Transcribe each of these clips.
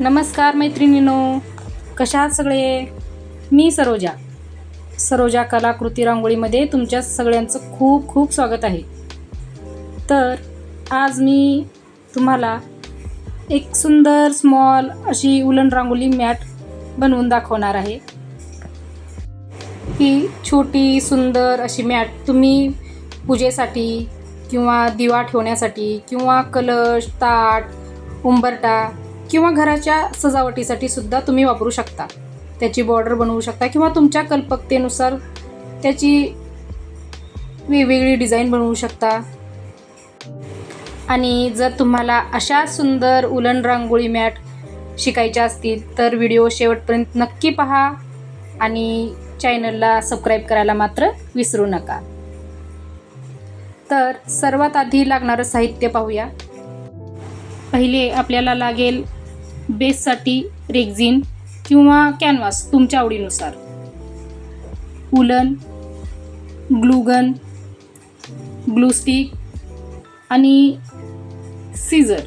नमस्कार मैत्रिणींनो, कशा आहात सगळे? मी सरोजा कलाकृती रांगोळीमध्ये तुमच्या सगळ्यांचं खूप खूप स्वागत आहे. तर आज मी तुम्हाला एक सुंदर स्मॉल अशी उलन रांगोळी मॅट बनवून दाखवणार आहे. ही छोटी सुंदर अशी मॅट तुम्ही पूजेसाठी किंवा दिवा ठेवण्यासाठी किंवा कलश, ताट, उंबरठा किंवा घराच्या सजावटीसाठी सुद्धा तुम्ही वापरू शकता. त्याची बॉर्डर बनवू शकता किंवा तुमच्या कल्पकतेनुसार त्याची वेगवेगळी डिझाईन बनवू शकता. आणि जर तुम्हाला अशा सुंदर उलन रांगोळी मॅट शिकायच्या असतील तर व्हिडिओ शेवटपर्यंत नक्की पहा आणि चॅनलला सबस्क्राईब करायला मात्र विसरू नका. तर सर्वात आधी लागणारं साहित्य पाहूया. पहिले आपल्याला लागेल बेससाठी रेक्झिन किंवा कॅनव्हास तुमच्या आवडीनुसार, उलन, ग्लूगन, ग्लू स्टिक आणि सीझर.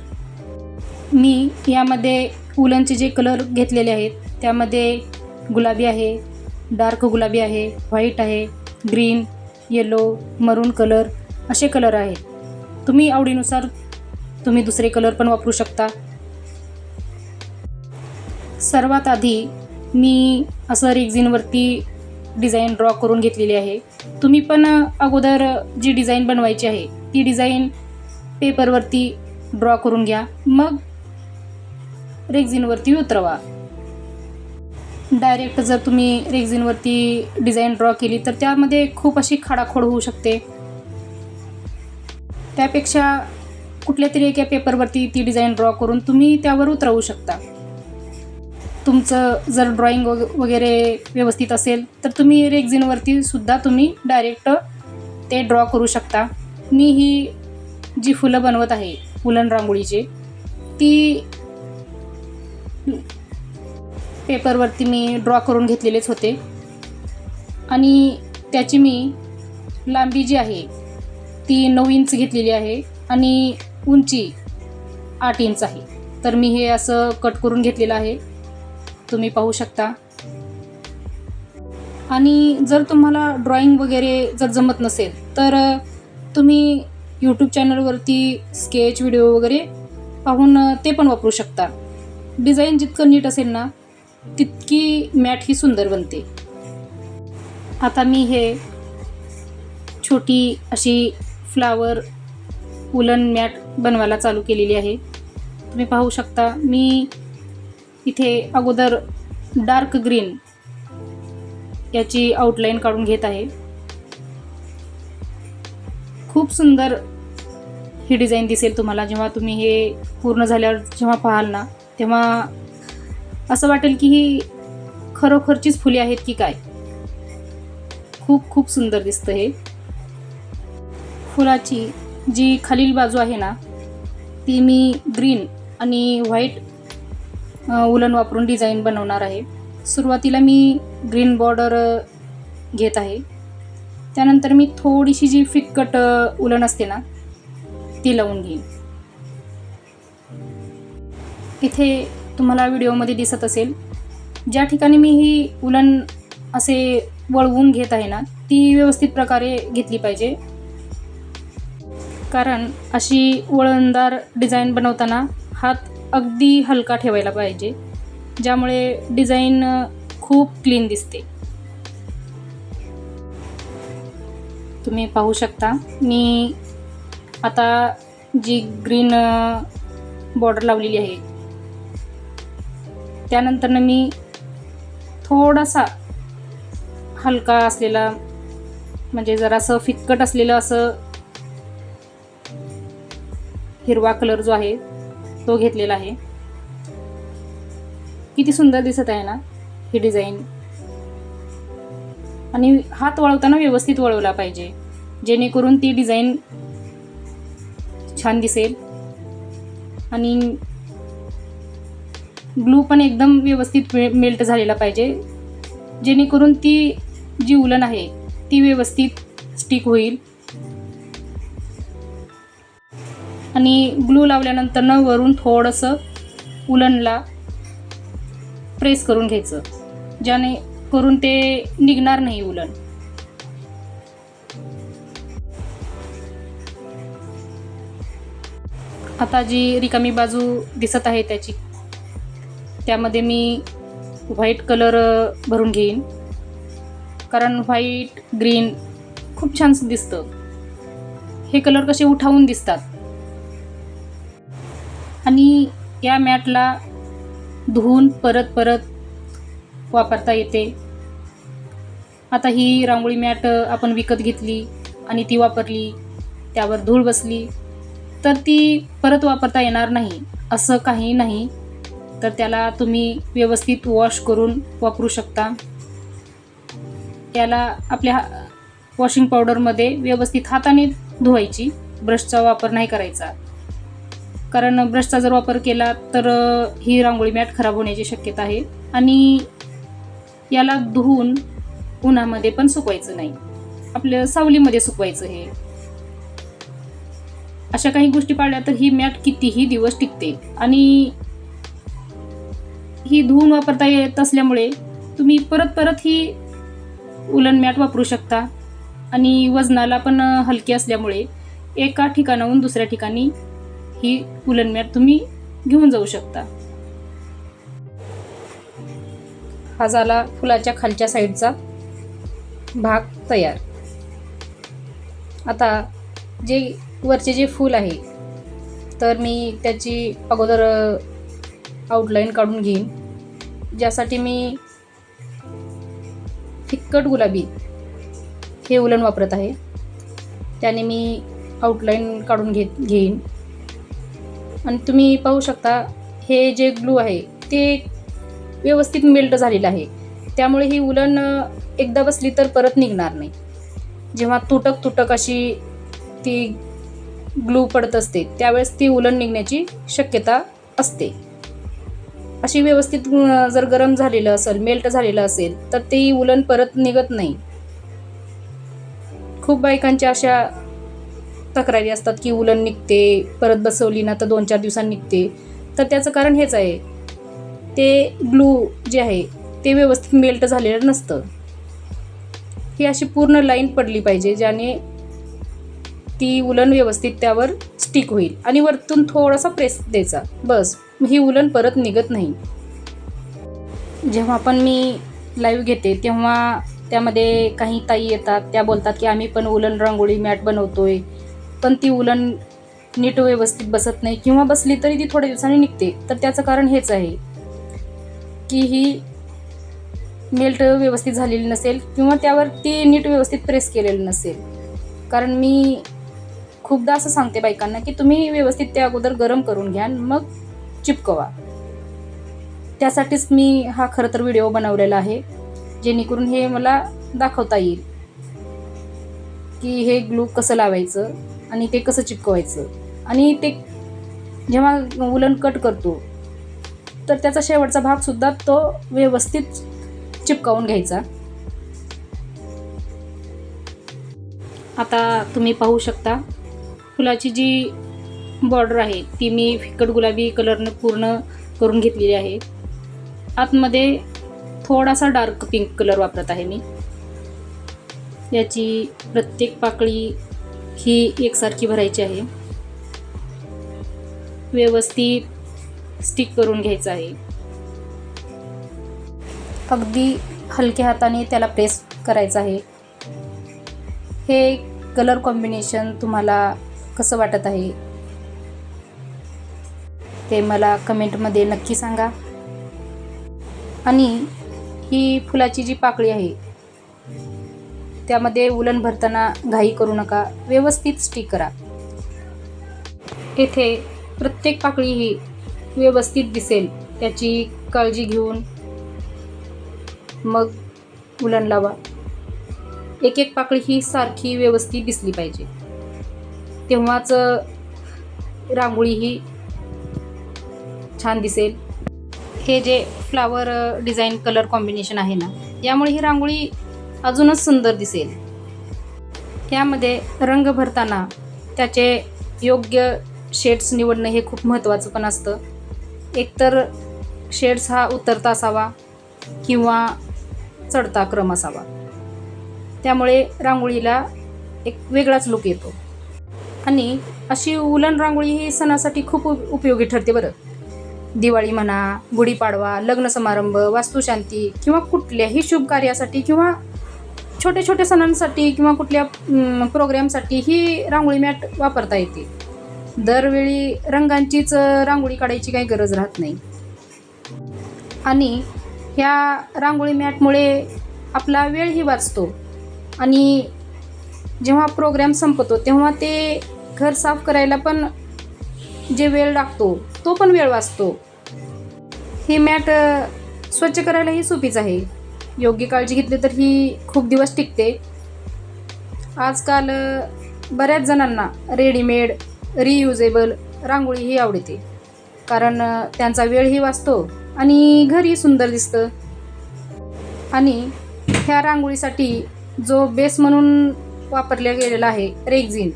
मी यामध्ये उलनचे जे कलर घेतलेले आहेत त्यामध्ये गुलाबी आहे, डार्क गुलाबी आहे, व्हाईट आहे, ग्रीन, येलो, मरून कलर असे कलर आहेत. तुम्ही आवडीनुसार तुम्ही दुसरे कलर पण वापरू शकता. सर्वात आधी मी असं रेक्झिनवरती डिझाईन ड्रॉ करून घेतलेली आहे. तुम्ही पण अगोदर जी डिझाईन बनवायची आहे ती डिझाईन पेपरवरती ड्रॉ करून घ्या, मग रेक्झिनवरती उतरवा. डायरेक्ट जर तुम्ही रेक्झिनवरती डिझाईन ड्रॉ केली तर त्यामध्ये खूप अशी खाडाखोड होऊ शकते. त्यापेक्षा कुठल्या तरी एका पेपरवरती ती डिझाईन ड्रॉ करून तुम्ही त्यावर उतरवू शकता. तुमचं जर ड्रॉइंग वगैरे व्यवस्थित असेल तर तुम्ही रेक्झिनवरती सुद्धा तुम्ही डायरेक्ट ते ड्रॉ करू शकता. मी ही जी फुलं बनवत आहे उलन रांगोळीची ती पेपरवरती मी ड्रॉ करून घेतलेलेच होते आणि त्याची मी लांबी जी आहे ती 9 इंच घेतलेली आहे आणि उंची 8 इंच आहे. तर मी हे असं कट करून घेतलेलं आहे, तुम्ही पाहू शकता. आणि जर तुम्हाला ड्रॉइंग वगैरे जर जमत नसेल तर तुम्ही यूट्यूब चॅनलवरती स्केच व्हिडिओ वगैरे पाहून ते पण वापरू शकता. डिझाईन जितकं नीट असेल ना तितकी मॅट ही सुंदर बनते. आता मी हे छोटी अशी फ्लावर उलन मॅट बनवायला चालू केलेली आहे. तुम्ही पाहू शकता मी इथे अगोदर डार्क ग्रीन याची आउटलाईन काढून घेत आहे. खूप सुंदर ही डिझाईन दिसेल तुम्हाला जेव्हा तुम्ही हे पूर्ण झाल्यावर जेव्हा पाहाल ना तेव्हा असं वाटेल की ही खरोखरचीच फुले आहेत की काय. खूप खूप सुंदर दिसतं हे. फुलाची जी खालील बाजू आहे ना ती मी ग्रीन आणि व्हाईट उलन वापरून डिझाईन बनवणार आहे. सुरुवातीला मी ग्रीन बॉर्डर घेत आहे, त्यानंतर मी थोडीशी जी फिक्कट उलन असते ना ती लावून घेईन. इथे तुम्हाला व्हिडिओमध्ये दिसत असेल ज्या ठिकाणी मी ही उलन असे वळवून घेत आहे ना ती व्यवस्थित प्रकारे घेतली पाहिजे, कारण अशी वळणदार डिझाईन बनवताना हात अगदी हलका ठेवायला पाहिजे, ज्यामुळे डिझाईन खूप क्लीन दिसते. तुम्ही पाहू शकता मी आता जी ग्रीन बॉर्डर लावलेली आहे त्यानंतर मी थोडासा हलका असलेला म्हणजे जरासं फिक्कट असलेलं असं हिरवा कलर जो आहे तो घेतलेला आहे. किती सुंदर दिसत आहे ना ही डिझाईन. आणि हात वळवताना व्यवस्थित वळवला पाहिजे जेणेकरून ती डिझाईन छान दिसेल. आणि ग्लू पण एकदम व्यवस्थित मेल्ट झालेला पाहिजे जेणेकरून ती जी उलन आहे ती व्यवस्थित स्टिक होईल. आणि ग्लू लावल्यानंतर वरून थोडंसं उलनला प्रेस करून घ्यायचं, ज्याने करून ते निघणार नाही उलन. आता जी रिकामी बाजू दिसत आहे त्यामध्ये मी व्हाईट कलर भरून घेईन, कारण व्हाईट ग्रीन खूप छान दिसतं. हे कलर कसे उठावून दिसतात आणि या मॅटला धुवून परत परत वापरता येते. आता ही रांगोळी मॅट आपण विकत घेतली आणि ती वापरली, त्यावर धूळ बसली तर ती परत वापरता येणार नाही असं काही नाही. तर त्याला तुम्ही व्यवस्थित वॉश करून वापरू शकता. याला आपल्या वॉशिंग पावडरमध्ये व्यवस्थित हाताने धुवायची, ब्रशचा वापर नाही करायचा, कारण ब्रशचा जर वापर केला तर ही रांगोळी मॅट खराब होण्याची शक्यता आहे. आणि याला धुवून उन्हामध्ये पण सुकवायचं नाही, आपल्या सावलीमध्ये सुकवायचं. हे अशा काही गोष्टी पाळल्या तर ही मॅट कितीही दिवस टिकते. आणि ही धुवून वापरता येत असल्यामुळे तुम्ही परत परत ही उलन मॅट वापरू शकता. आणि वजनाला पण हलकी असल्यामुळे एका ठिकाणाहून दुसऱ्या ठिकाणी ही उलन मॅट तुम्ही घेऊन जाऊ शकता. हा झाला फुलाच्या खालच्या साईडचा भाग तयार. आता जे वरचे जे फूल आहे तर मी त्याची अगोदर आउटलाईन काढून घेईन, ज्यासाठी मी फिक्कट गुलाबी हे उलन वापरत आहे. त्याने मी आउटलाईन काढून घेईन. आणि तुम्ही पाहू शकता हे जे ग्लू आहे ते व्यवस्थित मेल्ट झालेलं आहे, त्यामुळे ही उलन एकदा बसली तर परत निघणार नाही. जेव्हा तुटक अशी ती ग्लू पडत असते त्यावेळेस ती उलन निघण्याची शक्यता असते. अशी व्यवस्थित जर गरम झालेलं असेल, मेल्ट झालेलं असेल तर ती उलन परत निघत नाही. खूप बायकांच्या अशा तक्रारी असतात की उलन निघते, परत बसवली ना तर 2-4 दिवसांनी निघते. तर त्याचं कारण हेच आहे, ते ग्लू जे आहे ते व्यवस्थित मेल्ट झालेलं नसतं. ही अशी पूर्ण लाईन पडली पाहिजे, ज्याने ती उलन व्यवस्थित त्यावर स्टिक होईल. आणि वरतून थोडासा प्रेस द्यायचा, बस. ही उलन परत निघत नाही. जेव्हा पण मी लाईव्ह घेते तेव्हा त्यामध्ये काही ताई येतात, त्या बोलतात की आम्ही पण उलन रांगोळी मॅट बनवतोय, पण ती उलन नीट व्यवस्थित बसत नाही, किंवा बसली तरी ती थोड्या दिवसांनी निघते. तर त्याचं कारण हेच आहे की ही मेल्ट व्यवस्थित झालेली नसेल, किंवा त्यावर ती नीट व्यवस्थित प्रेस केलेलं नसेल. कारण मी खूपदा असं सांगते बायकांना की तुम्ही व्यवस्थित त्या अगोदर गरम करून घ्या, मग चिपकवा. त्यासाठीच मी हा खरं तर व्हिडिओ बनवलेला आहे, जेणेकरून हे मला दाखवता येईल की हे ग्लू कसं लावायचं आणि ते कसं चिपकवायचं. आणि ते जेव्हा उलन कट करतो तर त्याचा शेवटचा भाग सुद्धा तो व्यवस्थित चिपकावून घ्यायचा. आता तुम्ही पाहू शकता फुलाची जी बॉर्डर आहे ती मी फिक्कट गुलाबी कलरनं पूर्ण करून घेतलेली आहे. आतमध्ये थोडासा डार्क पिंक कलर वापरत आहे मी. याची प्रत्येक पाकळी ही एकसारखी भरायची आहे, व्यवस्थित स्टिक करून घ्यायचं आहे. अगदी हलक्या हाताने त्याला प्रेस करायचं आहे. हे कलर कॉम्बिनेशन तुम्हाला कसं वाटत आहे ते मला कमेंटमध्ये नक्की सांगा. आणि ही फुलाची जी पाकळी आहे त्यामध्ये उलन भरताना घाई करू नका, व्यवस्थित स्टिक करा. येथे प्रत्येक पाकळी ही व्यवस्थित दिसेल त्याची काळजी घेऊन मग उलन लावा. एक एक पाकळी ही सारखी व्यवस्थित दिसली पाहिजे, तेव्हाच रांगोळी ही छान दिसेल. हे जे फ्लावर डिझाईन कलर कॉम्बिनेशन आहे ना, यामुळे ही रांगोळी अजूनच सुंदर दिसेल. यामध्ये रंग भरताना त्याचे योग्य शेड्स निवडणं हे खूप महत्त्वाचं पण असतं. एकतर शेड्स हा उतरता असावा किंवा चढता क्रम असावा. त्यामुळे रांगोळीला एक वेगळाच लुक येतो. आणि अशी उलन रांगोळी ही सणासाठी खूप उपयोगी ठरते बरं. दिवाळी म्हणा, गुढीपाडवा, लग्न समारंभ, वास्तुशांती किंवा कुठल्याही शुभ कार्यासाठी किंवा छोट्या छोट्या सणांसाठी किंवा कुठल्या प्रोग्रामसाठी ही रांगोळी मॅट वापरता येते. दरवेळी रंगांचीच रांगोळी काढायची काही गरज राहत नाही. आणि ह्या रांगोळी मॅटमुळे आपला वेळही वाचतो. आणि जेव्हा प्रोग्राम संपतो तेव्हा ते घर साफ करायला पण जे वेळ लागतो तो पण वेळ वाचतो. ही मॅट स्वच्छ करायलाही सोपीच आहे. योग्य काळजी घेतली तर ही खूप दिवस टिकते. आजकाल बऱ्याच जणांना रेडीमेड रियुजेबल रांगोळी ही आवडते, कारण त्यांचा वेळही वाचतो आणि घरही सुंदर दिसतं. आणि ह्या रांगोळीसाठी जो बेस म्हणून वापरला गेलेला आहे रेक्झिन,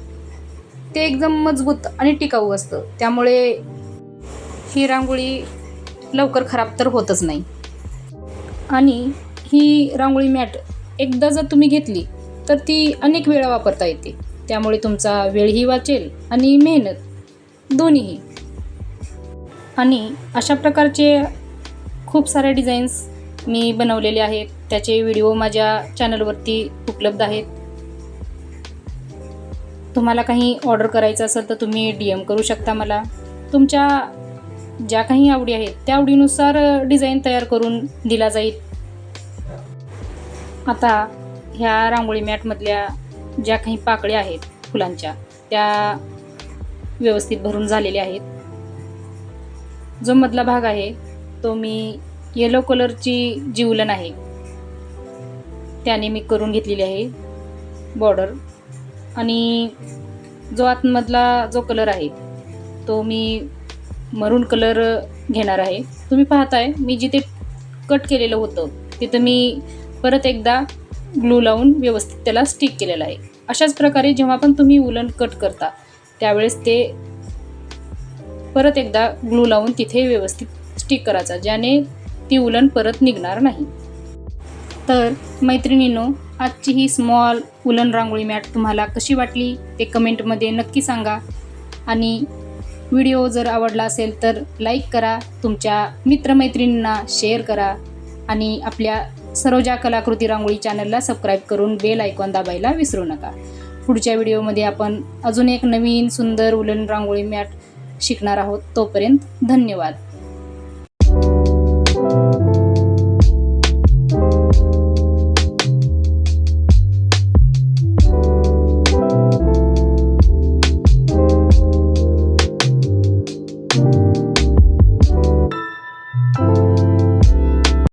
ते एकदम मजबूत आणि टिकाऊ असतं. त्यामुळे ही रांगोळी लवकर खराब तर होतच नाही. आणि ही रांगोळी मॅट एकदा जर तुम्ही घेतली तर ती अनेक वेळा वापरता येते. त्यामुळे तुमचा वेळही वाचेल आणि मेहनत दोन्हीही. आणि अशा प्रकारचे खूप सारे डिझाईन्स मी बनवलेले आहेत. त्याचे व्हिडिओ माझ्या चॅनलवरती उपलब्ध आहेत. तुम्हाला काही ऑर्डर करायचं असेल तर तुम्ही DM करू शकता मला. तुमच्या ज्या काही आवडी आहेत त्या आवडीनुसार डिझाईन तयार करून दिला जाईल. आता ह्या रांगोळी मॅटमधल्या ज्या काही पाकळ्या आहेत फुलांच्या, त्या व्यवस्थित भरून झालेल्या आहेत. जो मधला भाग आहे तो मी येलो कलरची जी उलन आहे त्याने मी करून घेतलेली आहे बॉर्डर. आणि जो आतमधला जो कलर आहे तो मी मरून कलर घेणार आहे. तुम्ही पाहताय मी जिथे कट केलेलं होतं तिथं मी परत एकदा ग्लू लावून व्यवस्थित त्याला स्टिक केलेलं आहे. अशाच प्रकारे जेव्हा पण तुम्ही उलन कट करता त्यावेळेस ते परत एकदा ग्लू लावून तिथे व्यवस्थित स्टिक करायचा, ज्याने ती उलन परत निघणार नाही. तर मैत्रिणींनो, आजची ही स्मॉल उलन रांगोळी मॅट तुम्हाला कशी वाटली ते कमेंटमध्ये नक्की सांगा. आणि व्हिडिओ जर आवडला असेल तर लाईक करा, तुमच्या मित्रमैत्रिणींना शेअर करा आणि आपल्या सरोजा कलाकृती रांगोळी चॅनलला सबस्क्राईब करून बेल आयकॉन दाबायला विसरू नका. पुढच्या व्हिडिओमध्ये आपण अजून एक नवीन सुंदर उलन रांगोळी मॅट शिकणार आहोत. तोपर्यंत धन्यवाद.